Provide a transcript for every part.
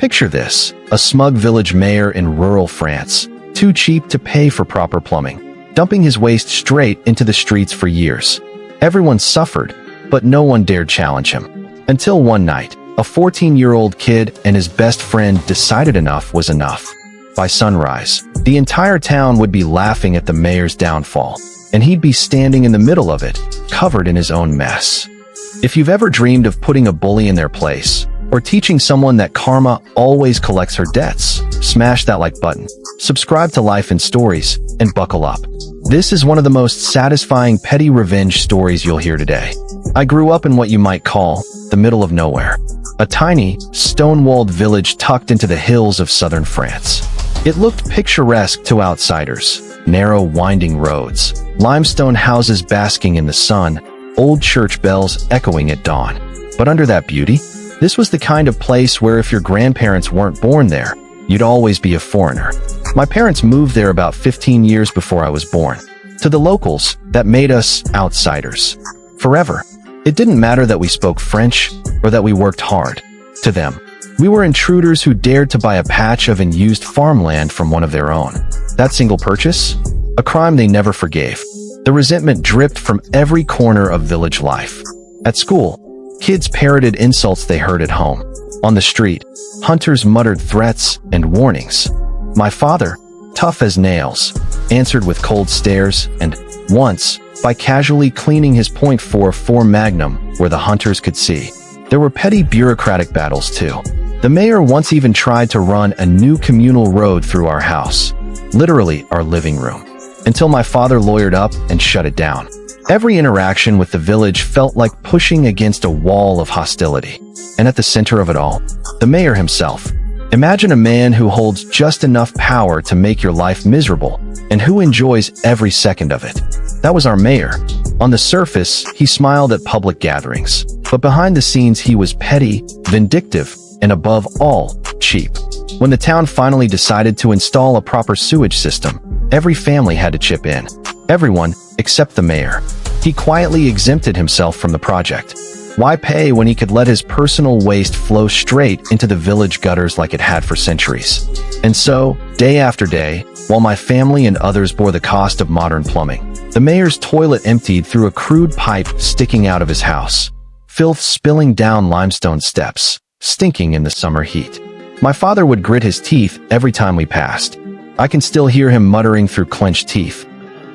Picture this, a smug village mayor in rural France, too cheap to pay for proper plumbing, dumping his waste straight into the streets for years. Everyone suffered, but no one dared challenge him. Until one night, a 14-year-old kid and his best friend decided enough was enough. By sunrise, the entire town would be laughing at the mayor's downfall, and he'd be standing in the middle of it, covered in his own mess. If you've ever dreamed of putting a bully in their place, or teaching someone that karma always collects her debts, smash that like button, subscribe to Life in Stories, and buckle up. This is one of the most satisfying petty revenge stories you'll hear today. I grew up in what you might call the middle of nowhere, a tiny, stone-walled village tucked into the hills of southern France. It looked picturesque to outsiders: narrow, winding roads, limestone houses basking in the sun, old church bells echoing at dawn. But under that beauty, this was the kind of place where if your grandparents weren't born there, you'd always be a foreigner. My parents moved there about 15 years before I was born. To the locals, that made us outsiders. Forever. It didn't matter that we spoke French or that we worked hard. To them, we were intruders who dared to buy a patch of unused farmland from one of their own. That single purchase? A crime they never forgave. The resentment dripped from every corner of village life. At school, kids parroted insults they heard at home. On the street, hunters muttered threats and warnings. My father, tough as nails, answered with cold stares and, once, by casually cleaning his .44 Magnum where the hunters could see. There were petty bureaucratic battles too. The mayor once even tried to run a new communal road through our house, literally our living room, until my father lawyered up and shut it down. Every interaction with the village felt like pushing against a wall of hostility. And at the center of it all, the mayor himself. Imagine a man who holds just enough power to make your life miserable, and who enjoys every second of it. That was our mayor. On the surface, he smiled at public gatherings, but behind the scenes he was petty, vindictive, and above all, cheap. When the town finally decided to install a proper sewage system, every family had to chip in. Everyone, except the mayor. He quietly exempted himself from the project. Why pay when he could let his personal waste flow straight into the village gutters like it had for centuries? And so, day after day, while my family and others bore the cost of modern plumbing, the mayor's toilet emptied through a crude pipe sticking out of his house, filth spilling down limestone steps, stinking in the summer heat. My father would grit his teeth every time we passed. I can still hear him muttering through clenched teeth.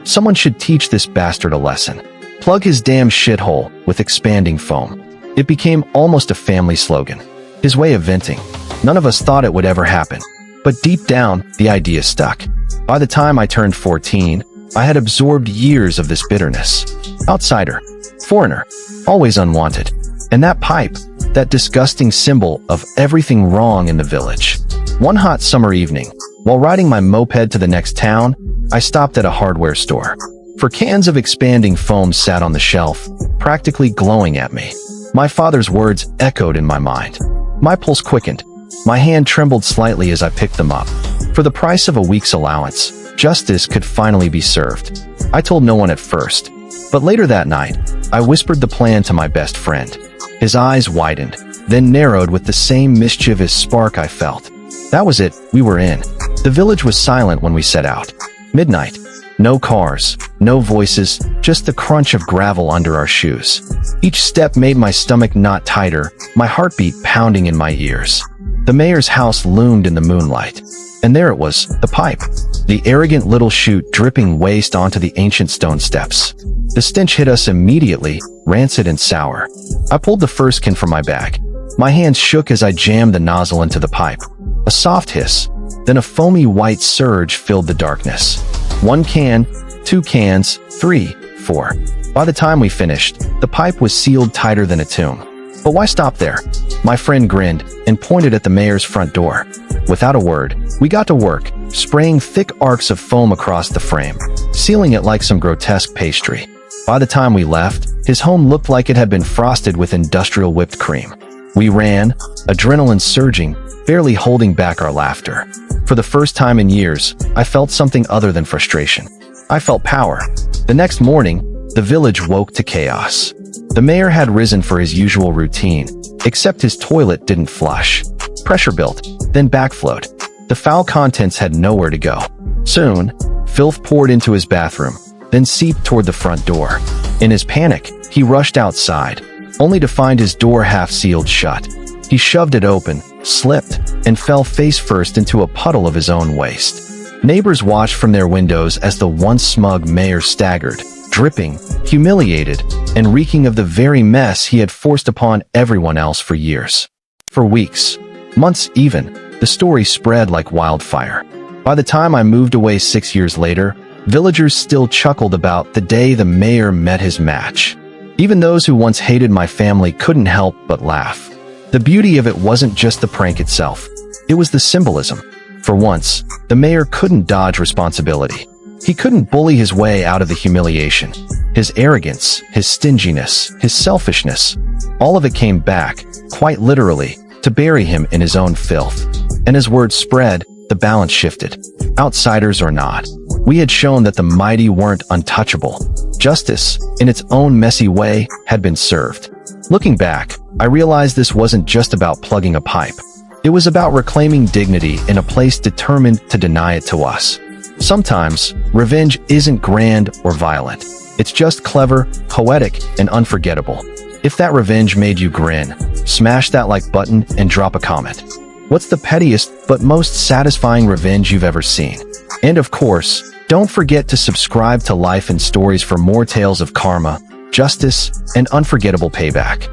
Someone should teach this bastard a lesson. Plug his damn shithole with expanding foam. It became almost a family slogan. His way of venting. None of us thought it would ever happen. But deep down, the idea stuck. By the time I turned 14, I had absorbed years of this bitterness. Outsider. Foreigner. Always unwanted. And that pipe, that disgusting symbol of everything wrong in the village. One hot summer evening, while riding my moped to the next town, I stopped at a hardware store. For cans of expanding foam sat on the shelf, practically glowing at me. My father's words echoed in my mind. My pulse quickened. My hand trembled slightly as I picked them up. For the price of a week's allowance, justice could finally be served. I told no one at first, but later that night, I whispered the plan to my best friend. His eyes widened, then narrowed with the same mischievous spark I felt. That was it, we were in. The village was silent when we set out. Midnight. No cars, no voices, just the crunch of gravel under our shoes. Each step made my stomach knot tighter, my heartbeat pounding in my ears. The mayor's house loomed in the moonlight. And there it was, the pipe. The arrogant little chute dripping waste onto the ancient stone steps. The stench hit us immediately, rancid and sour. I pulled the first can from my bag. My hands shook as I jammed the nozzle into the pipe. A soft hiss, then a foamy white surge filled the darkness. 1 can, 2 cans, 3, 4. By the time we finished, the pipe was sealed tighter than a tomb. But why stop there? My friend grinned and pointed at the mayor's front door. Without a word, we got to work, spraying thick arcs of foam across the frame, sealing it like some grotesque pastry. By the time we left, his home looked like it had been frosted with industrial whipped cream. We ran, adrenaline surging, barely holding back our laughter. For the first time in years, I felt something other than frustration. I felt power. The next morning, the village woke to chaos. The mayor had risen for his usual routine, except his toilet didn't flush. Pressure built. then backflowed. The foul contents had nowhere to go. Soon, filth poured into his bathroom, then seeped toward the front door. In his panic, he rushed outside, only to find his door half-sealed shut. He shoved it open, slipped, and fell face-first into a puddle of his own waste. Neighbors watched from their windows as the once smug mayor staggered, dripping, humiliated, and reeking of the very mess he had forced upon everyone else for years. For weeks, months even, the story spread like wildfire. By the time I moved away 6 years later, villagers still chuckled about the day the mayor met his match. Even those who once hated my family couldn't help but laugh. The beauty of it wasn't just the prank itself. It was the symbolism. For once, the mayor couldn't dodge responsibility. He couldn't bully his way out of the humiliation. His arrogance, his stinginess, his selfishness, all of it came back, quite literally, to bury him in his own filth. And as word spread, the balance shifted. Outsiders or not, we had shown that the mighty weren't untouchable. Justice, in its own messy way, had been served. Looking back, I realized this wasn't just about plugging a pipe. It was about reclaiming dignity in a place determined to deny it to us. Sometimes, revenge isn't grand or violent. It's just clever, poetic, and unforgettable. If that revenge made you grin, smash that like button and drop a comment. What's the pettiest but most satisfying revenge you've ever seen? And of course, don't forget to subscribe to Life and Stories for more tales of karma, justice, and unforgettable payback.